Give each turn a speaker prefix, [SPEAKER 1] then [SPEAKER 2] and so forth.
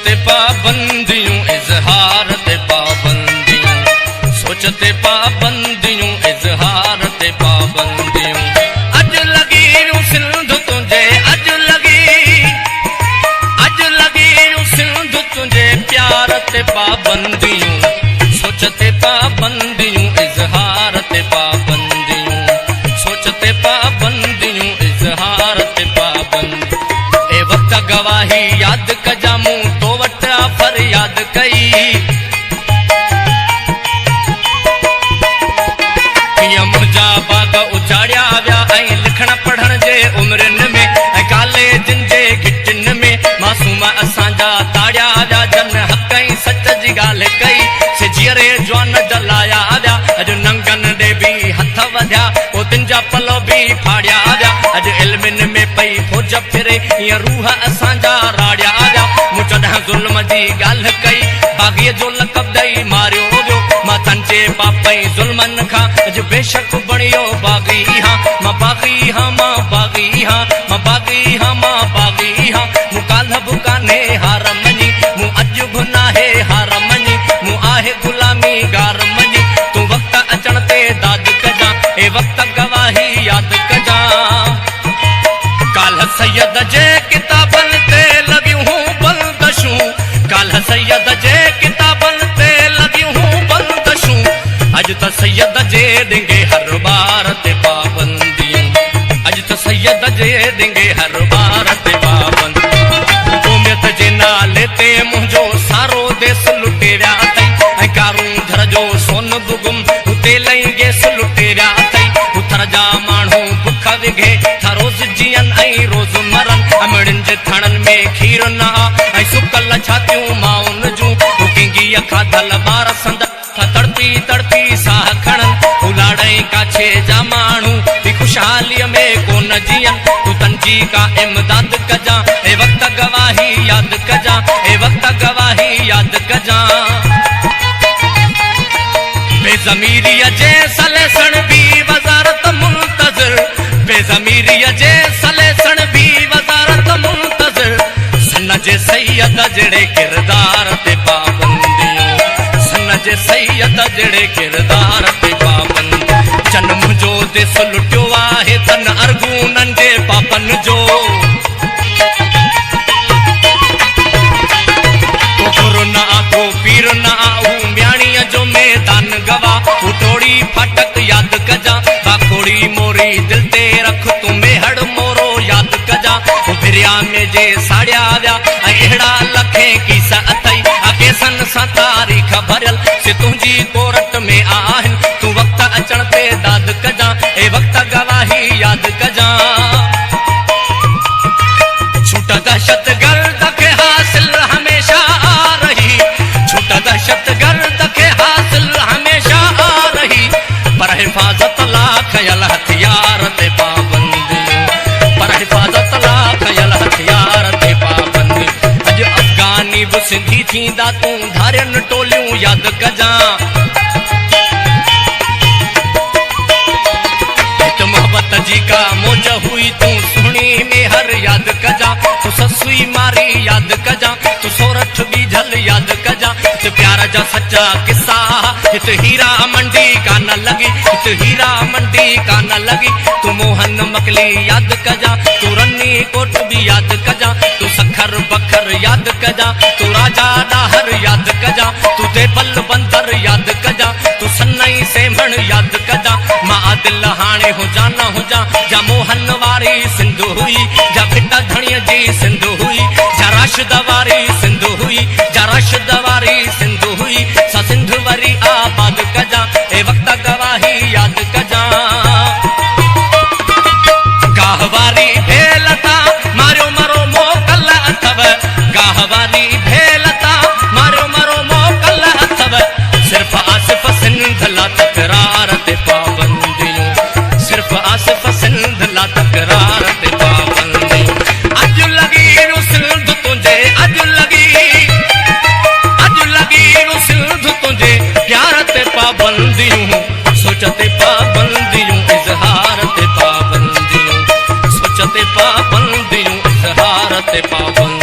[SPEAKER 1] सोचते पाबंदियों इजहार ते पाबंदियों, सोचते पाबंदियों इजहार ते पाबंदियों। अज लगी यूं सिंध तुझे, अज लगी यूं सिंध तुझे प्यार ते पाबंदियों, सोचते पाबंदियों इजहार ते पाबंदियों, सोचते पाबंदियों इजहार ते पाबंद। ए वक्त गवाही याद कजा मूं तो वटा फरियाद कई, मुंहिंजा बाग उजाड़िया विया ऐं लिखण पढ़ण जे उमिरिन में, ऐं कॉलेजनि जे घिटिन में मासूम असांजा ताड़िया विया। जन हक़ ऐं सच जी ॻाल्हि कई, सिजीअरे जवान जलाया विया। अॼु नंगनि ॾे बि हथ वधिया, पोतिन जा पलो बि फाड़िया विया। अॼु इल्मिन में पई फौज फिरे, ईअं रूह असांजा राड़िया विया। मूं चॾां ज़ुल्म जी ॻाल्हि कई, बाग़ीअ जो लक़ब ॾेई मारियो वियो। मां तंजे पापई ज़ुल्मनि खां अॼु बेशक बणियो बाग़ी हां, मां बाग़ी हां, मां बाग़ी हां, मां बाग़ी हां, मां बाग़ी हां। मूं काल्ह बि कान्हे हार मञी, मूं अॼु बि नाहे हार मञी, मूं आहे ग़ुलामी गार मञी। तूं वक्त अचण ते दाद कजां, ए वक्त गवाही याद कजां। काल्ह सैयद जे किताबनि ते लॻियूं हूं बंदशूं, काल्ह सैयद जे किताबनि ते लॻियूं हूं बंदशूं। अॼु त सैयद जे ॾिंगे हर बार ते पाबंदियूं, अॼु त सैयद जे ॾिंगे हर बार ते पाबंद। क़ौमियत जे नाले ते मुंहिंजो सारो देस लुटे विया अथई, ऐं कारूं धर जो सोन बि गुम हुते लही गैस लुटे विया अथई। उथर जा माण्हू बुख विघे था रोज़ जीअन ऐं रोज़ मरन, अमड़िन जे थणनि में खीर न आ ऐं सुकल छातियूं माउन जूं। किंगीअ खाधल ॿार संद तड़पी तड़पी साह खणन, उलाड़ई काछे जा माण्हू बि ख़ुशहालीअ में कोन जीअन। तूं तंजी का इमदाद कजां, ए वक्त गवाही याद कजां, ए वक्त गवाही याद कजां। बेज़मीरीअ जे सलेसण बि वज़ारत मुंतज़िर, बेज़मीरीअ जे सलेसण बि वज़ारत मुंतज़िर। सन जे सैयद जहिड़े किरदार ते पाबंदियूं, सन जे सैयद जहिड़े किरदार ते पाबंद। जन्म जो देस लुटियो आहे तन अरगूननि जे पापनि जो, को गुरु न आ को पीर न आ हू म्याणीअ जो मैदान गवा। तूं टोड़ी फाटक याद कजां, बाखोड़ी मोरी दिल ते रख तूं मेहड़ मोरो याद कजां। भिरिया में जे साड़िया विया ऐं अहिड़ा लखे कीसा अथई, केसन सां तारीख़ भरियल से तुंहिंजी कोरट में आहिनि। तूं वक्त अचण ते दाद कजां, ए वक्त गवाही याद कजां। छूट दहशत गर्द खे हासिल हमेशा आ रही, छूट दहशत गर्द खे हासिल हमेशा आ रही। पर हिफ़ाज़त ला खयल हथियार ते पाबंदियूं, पर हिफ़ाज़त ला खयल हथियार ते पाबंदी। अॼु अफ़गानी बि सिंधी थींदा तूं धारियनि टोलियूं याद कजां। हित मोहब्बत जी का मौज हुई तूं सुहिणी में हर याद कजां। तूं ससुई मारी याद कजां, तूं सोरठ बीझल याद कजां। हित प्यार जा सच्चा किस्सा, हित हीरा मंडी कान लॻी, हित हीरा मंडी कान लॻी। तूं मोहन मकली याद कजां, तूं रनी कोट बि याद कजां। तूं सखर बखर याद कजां, तूं राजा ॾाहर याद कजां। तूं देबल बंदर याद कजां, तूं सनई सेमण याद कजां। मां दिल हाणे हुजां न हुजां, जा मोहन वारी सिंध हुई, जा फिटा धणीअ जी सिंध हुई, जा राशिद वारी सिंध हुई, जा राशिद वारी सिंध हुई। सा सिंध वरी आबाद कजां, ए वक्त गवाही याद कजां। गाह वारी भेल तां मारियो मरो मोकल अथव, गाह वारी भेल तां मारियो मरो मोकल अथव। सिर्फ़ आसिफ सिंध ला तकरार ते पाबंदियूं, सिर्फ़ आसिफ सिंध ला तकरार ते पाबंदियूं। अॼु लॻी यूं सिंध तुंहिंजे, अॼु लॻी यूं सिंध तुंहिंजे प्यार ते पाबंदियूं, सोचते पाबंदियूं इज़हार ते पाबंदियूं, सोचते पाबंदियूं इज़हार ते पाबंदियूं।